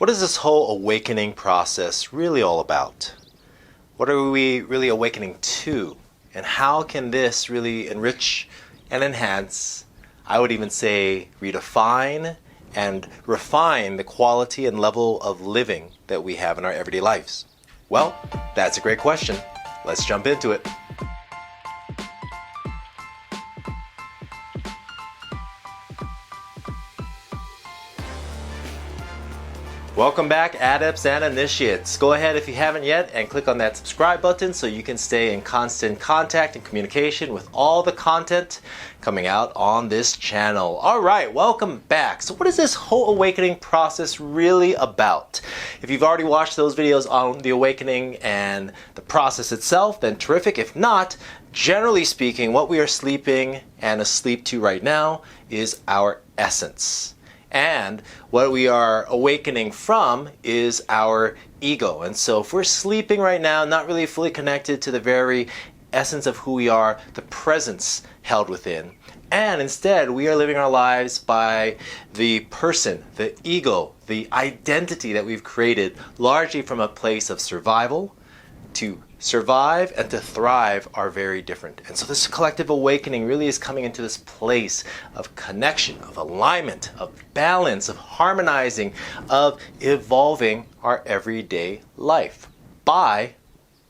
What is this whole awakening process really all about? What are we really awakening to? And how can this really enrich and enhance, I would even say redefine and refine the quality and level of living that we have in our everyday lives? Well, that's a great question. Let's jump into it. Welcome back, adepts and initiates. Go ahead if you haven't yet and click on that subscribe button so you can stay in constant contact and communication with all the content coming out on this channel. All right, welcome back. So what is this whole awakening process really about? If you've already watched those videos on the awakening and the process itself, then terrific. If not, generally speaking, what we are sleeping and asleep to right now is our essence. And what we are awakening from is our ego. And so if we're sleeping right now, not really fully connected to the very essence of who we are, the presence held within, and instead we are living our lives by the person, the ego, the identity that we've created largely from a place of survival. To survive and to thrive are very different. And so this collective awakening really is coming into this place of connection, of alignment, of balance, of harmonizing, of evolving our everyday life by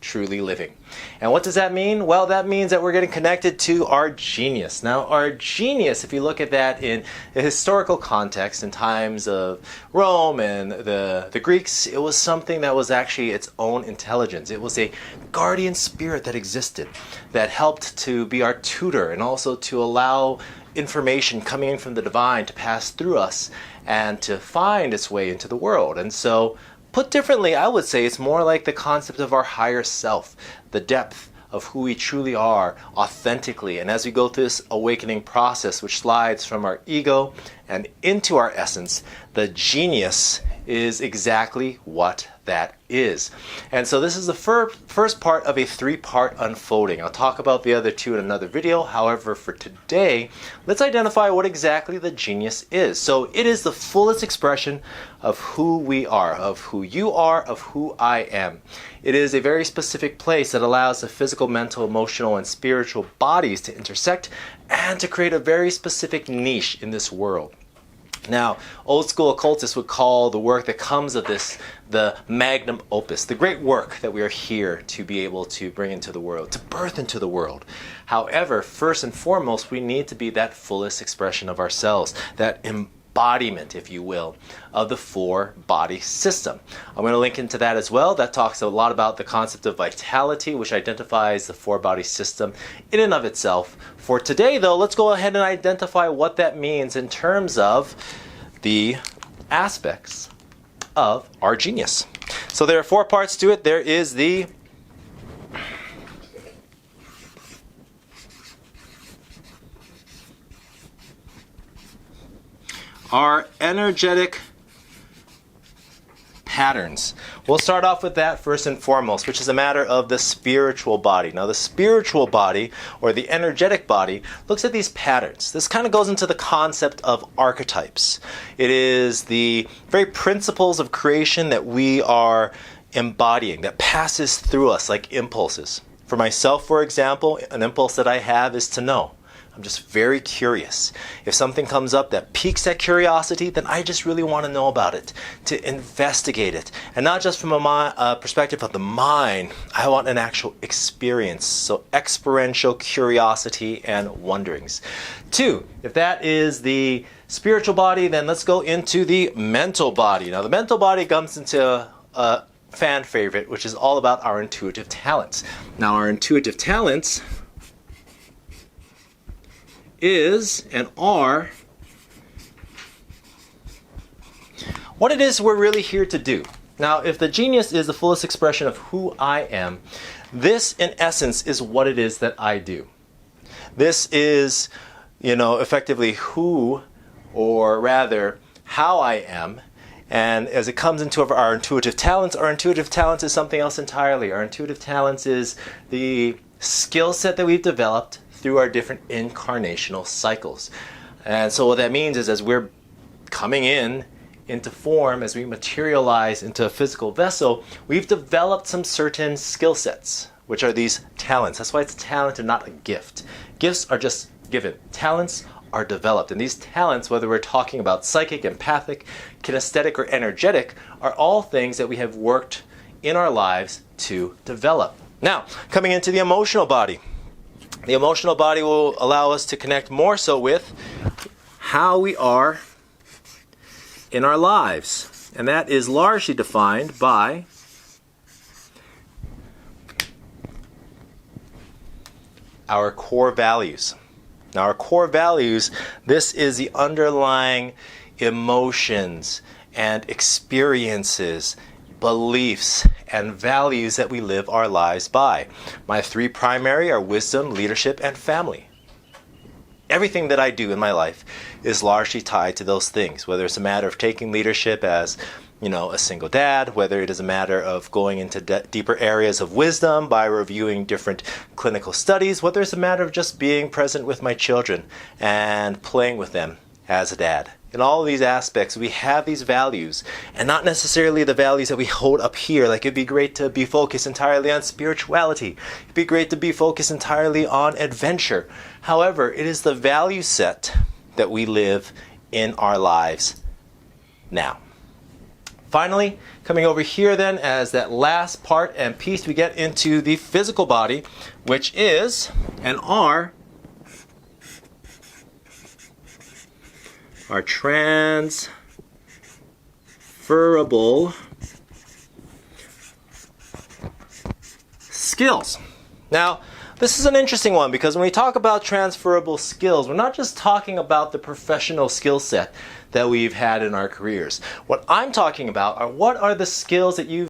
truly living. And what does that mean? Well, that means that we're getting connected to our genius. Now, our genius, if you look at that in a historical context, in times of Rome and the Greeks, it was something that was actually its own intelligence. It was a guardian spirit that existed, that helped to be our tutor and also to allow information coming in from the divine to pass through us and to find its way into the world. And so, put differently, I would say it's more like the concept of our higher self, the depth of who we truly are authentically. And as we go through this awakening process, which slides from our ego and into our essence, the genius is exactly what that is. And so this is the first part of a three-part unfolding. I'll talk about the other two in another video. However, for today, let's identify what exactly the genius is. So it is the fullest expression of who we are, of who you are, of who I am. It is a very specific place that allows the physical, mental, emotional, and spiritual bodies to intersect and to create a very specific niche in this world. Now, old school occultists would call the work that comes of this the magnum opus, the great work that we are here to be able to bring into the world, to birth into the world. However, first and foremost, we need to be that fullest expression of ourselves, that embodiment, if you will, of the four-body system. I'm going to link into that as well. That talks a lot about the concept of vitality, which identifies the four-body system in and of itself. For today, though, let's go ahead and identify what that means in terms of the aspects of our genius. So there are four parts to it. There is our energetic patterns. We'll start off with that first and foremost, which is a matter of the spiritual body. Now, the spiritual body, or the energetic body, looks at these patterns. This kind of goes into the concept of archetypes. It is the very principles of creation that we are embodying, that passes through us like impulses. For myself, for example, an impulse that I have is to know. I'm just very curious. If something comes up that piques that curiosity, then I just really want to know about it, to investigate it. And not just from a perspective of the mind, I want an actual experience. So experiential curiosity and wonderings. Two, if that is the spiritual body, then let's go into the mental body. Now, the mental body comes into a fan favorite, which is all about our intuitive talents. Now, our intuitive talents is and are what it is we're really here to do. Now, if the genius is the fullest expression of who I am, this in essence is what it is that I do. This is, effectively who, or rather how I am. And as it comes into our intuitive talents is something else entirely. Our intuitive talents is the skill set that we've developed through our different incarnational cycles. And so what that means is as we're coming in into form, as we materialize into a physical vessel, we've developed some certain skill sets, which are these talents. That's why it's talent and not a gift. Gifts are just given. Talents are developed. And these talents, whether we're talking about psychic, empathic, kinesthetic, or energetic, are all things that we have worked in our lives to develop. Now, coming into the emotional body. The emotional body will allow us to connect more so with how we are in our lives. And that is largely defined by our core values. Now, our core values, this is the underlying emotions and experiences, beliefs, and values that we live our lives by. My three primary are wisdom, leadership, and family. Everything that I do in my life is largely tied to those things, whether it's a matter of taking leadership as, a single dad, whether it is a matter of going into deeper areas of wisdom by reviewing different clinical studies, whether it's a matter of just being present with my children and playing with them as a dad. In all of these aspects, we have these values, and not necessarily the values that we hold up here. Like, it'd be great to be focused entirely on spirituality. It'd be great to be focused entirely on adventure. However, it is the value set that we live in our lives now. Finally, coming over here then as that last part and piece, we get into the physical body, which is and are our transferable skills. Now, this is an interesting one because when we talk about transferable skills, we're not just talking about the professional skill set that we've had in our careers. What I'm talking about are what are the skills that you've